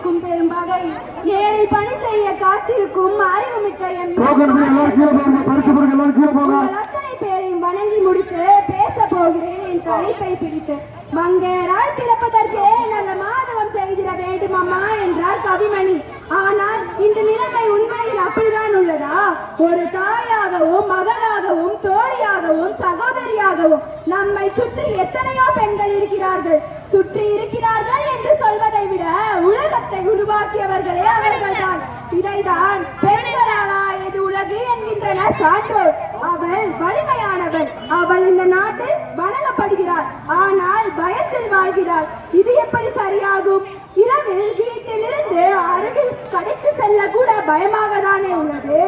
காக்கும் பெரும்பகை ஏழை பணி செய்ய காத்திருக்கும் அறிவுமிக்க அத்தனை பேரையும் வணங்கி முடித்து பேச போகிறேன். என் தலைப்பை பிடித்து மங்கையராய் பிறப்பதற்கே நல்ல மாதவம் செய்திட வேண்டும் அம்மா என்றார் கவிமணி. ஆனால் இந்த நிலைமை உண்மையில் அப்படிதான் உள்ளதா? ஒரு தாயாகவும் மகளாகவும் தோழியாகவும் சகோதரியாகவும் நம்மை சுற்றி எத்தனையோ பெண்கள் இருக்கிறார்கள். சுற்றி இருக்கிறார்கள் என்று சொல்வதை விட உலகத்தை உருவாக்கியவர்களே அவர்கள்தான். இதைதான் பெண்களாலா இது உலகு என்கின்றனர் சான்றோர். அவள் வலிமையானவள். அவள் இந்த நாட்டில் வணங்கப்படுகிறாள். ஆனால் பயத்தில் வாழ்கிறாள். இது எப்படி சரியாகும்? இரவில் வீட்டில் இருந்து அருகில் கடைக்கு செல்ல கூட பயமாக தானே உள்ளது.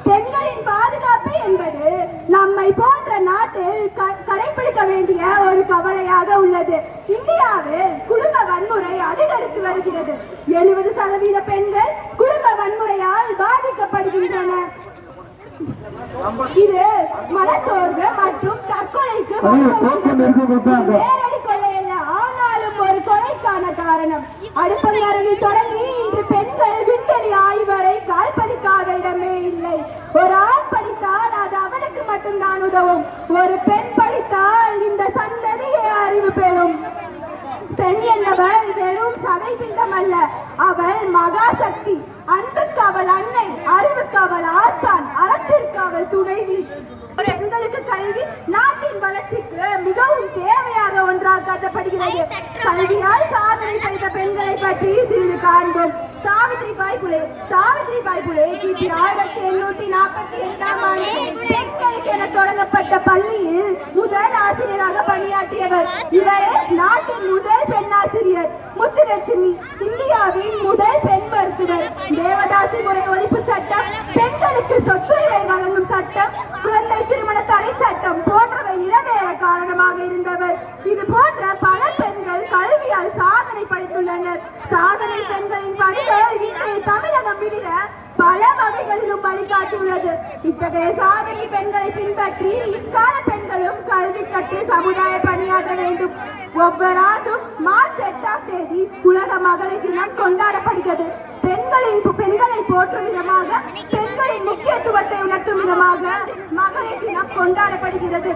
பெண்களின் பாதுகாப்பு என்பது நம்மை போன்ற நாட்டில் கடைபிடிக்க வேண்டிய ஒரு கவலையாக உள்ளது. இந்தியாவில் குடும்ப வன்முறை அதிகரித்து வருகிறது. 70% பெண்கள் குடும்ப வன்முறையால் பாதிக்கப்படுகின்றனர். இது மனசோர்வு மற்றும் தற்கொலைக்கு நேரடி கொலை அல்ல, ஆனாலும் ஒரு கொலைக்கான காரணம். அடுப்பங்கரையில் தொடங்கி இன்று பெண்கள் விண்வெளி ஆய்வரை கால் பதிக்காத இடமே இல்லை. ஒரு ஆண் படித்தால் அது அவனுக்கு மட்டும்தான் உதவும். ஒரு பெண் படித்தால் இந்த சந்ததியே அறிவு பெறும். பெண் என்பவள் வெறும் சதை பிண்டம் அல்ல, அவள் மகாசக்தி. அன்புக்கு அவள் அன்னை, அறிவுக்கு அவள் ஆசான், அறத்திற்கு அவள் துணைவி. பெண்களுக்கு கல்வி நாட்டின் வளர்ச்சிக்கு மிகவும் தேவையாக ஒன்றாக கருதப்படுகிறது. கல்வியால் சாதனை செய்த பெண்களை பற்றி சிறிது காண்போம். சாவித்ரிபாய் புலே கிபி 1848ஆம் ஆண்டு பெண்களுக்கு என தொடங்கப்பட்ட பள்ளியில் முதல் ஆசிரியராக பணியாற்றியவர். இவரே நாட்டின் முதல் பெண்ணாசிரியர். முத்துலட்சுமி இந்தியாவின் முதல் பெண் மருத்துவர். தேவதாசி முறை ஒழிப்பு சட்டம், பெண்களுக்கு சொத்துரிமை வழங்கும் சட்டம், குழந்தை திருமண தடை சட்டம் போன்றவை நிறைவேற காரணமாக இருந்தவர். இது போன்ற பல பெண்கள் கல்வியால் சாதனை படைத்துள்ளனர். சாதனை பெண்களின் பணிகள் இன்றைய தமிழகம் விட பல வகைகளிலும் வழிகாட்டியுள்ளது. இத்தகைய சாதனை பெண்களை பின்பற்றி இக்கால பெண்களும் கல்வி கற்று சமுதாய பணியாற்ற வேண்டும். ஒவ்வொரு ஆண்டும் மார்ச் 8ஆம் தேதி உலக மகளிர் தினம் கொண்டாடப்படுகிறது. பெண்களை போற்றும் விதமாக, பெண்களின் முக்கியத்துவத்தை உணர்த்தும் விதமாக மகளிர் தினம் கொண்டாடப்படுகிறது.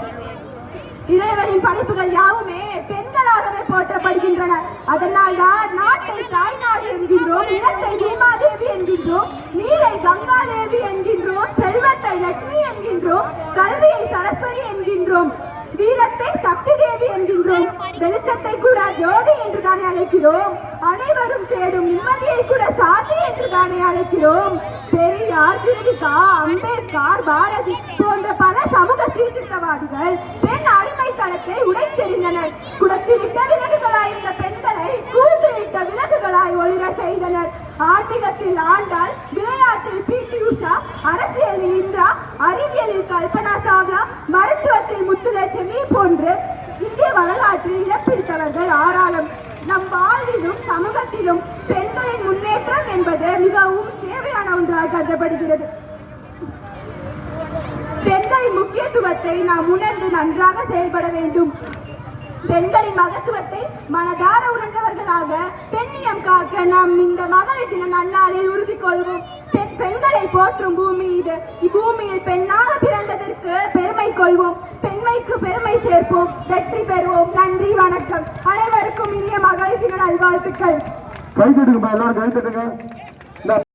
இறைவனின் படைப்புகள் யாவுமே பெண்களாகவே போற்றப்படுகின்றன. அதனால் தான் நாட்டை தாய்நாடு என்கின்றோம், நிலத்தை பூமாதேவி என்கின்றோம், நீரை கங்காதேவி என்கின்றோம், செல்வத்தை லட்சுமி என்கின்றோம், கல்வியை சரஸ்வதி என்கின்றோம், வீரத்தை சக்தி தேவி என்கின்றோம், வெளிச்சத்தை கூட ஜோதி என்று தானே அழைக்கிறோம், அனைவரும் தேடும் நிம்மதியை கூட சாந்தி என்று தானே அழைக்கிறோம். பெரியார், திருவிகா, அம்பேத்கர், பாரதி போன்ற பல சமூக சீர்திருத்தவாதிகள் பெண் அடிமைத்தனத்தை உடைத்தெறிந்தனர். குடத்திலிட்ட விலங்குகளாயிருந்த பெண்களை கூட்டிலிட்ட விலங்குகளாய் ஒளிர செய்தனர். ஆன்மீகத்தில் ஆண்டாள், விளையாட்டில் பி.டி. உஷா, அரசியலில் இந்திரா, அறிவியலில் கல்பனா சாவ்லா, மருத்துவத்தில் முத்துலட்சுமி போன்று இந்திய வரலாற்றில் இடம்பிடித்தவர்கள் ஆறாலும். நம் வாழ்விலும் சமூகத்திலும் பெண்களின் முன்னேற்றம் என்பது மிகவும் தேவையான ஒன்றாக கருதப்படுகிறது. பெண்களின் முக்கியத்துவத்தை நாம் உணர்ந்து நன்றாக செயல்பட வேண்டும். பெண்களின் மகத்துவத்தை மனதார உணர்ந்தவர்களாக பெண்ணியம் காக்க நாம் இந்த மகளிர் தின நன்னாளில் உறுதி கொள்வோம். பெண்களை போற்றும் பூமி இது. இப்பூமியில் பெண்ணாக பிறந்ததற்கு பெருமை கொள்வோம். பெண்மைக்கு பெருமை சேர்ப்போம். வெற்றி பெறுவோம். நன்றி, வணக்கம். அனைவருக்கும் இனிய மகளிர் தின நல்வாழ்த்துக்கள்.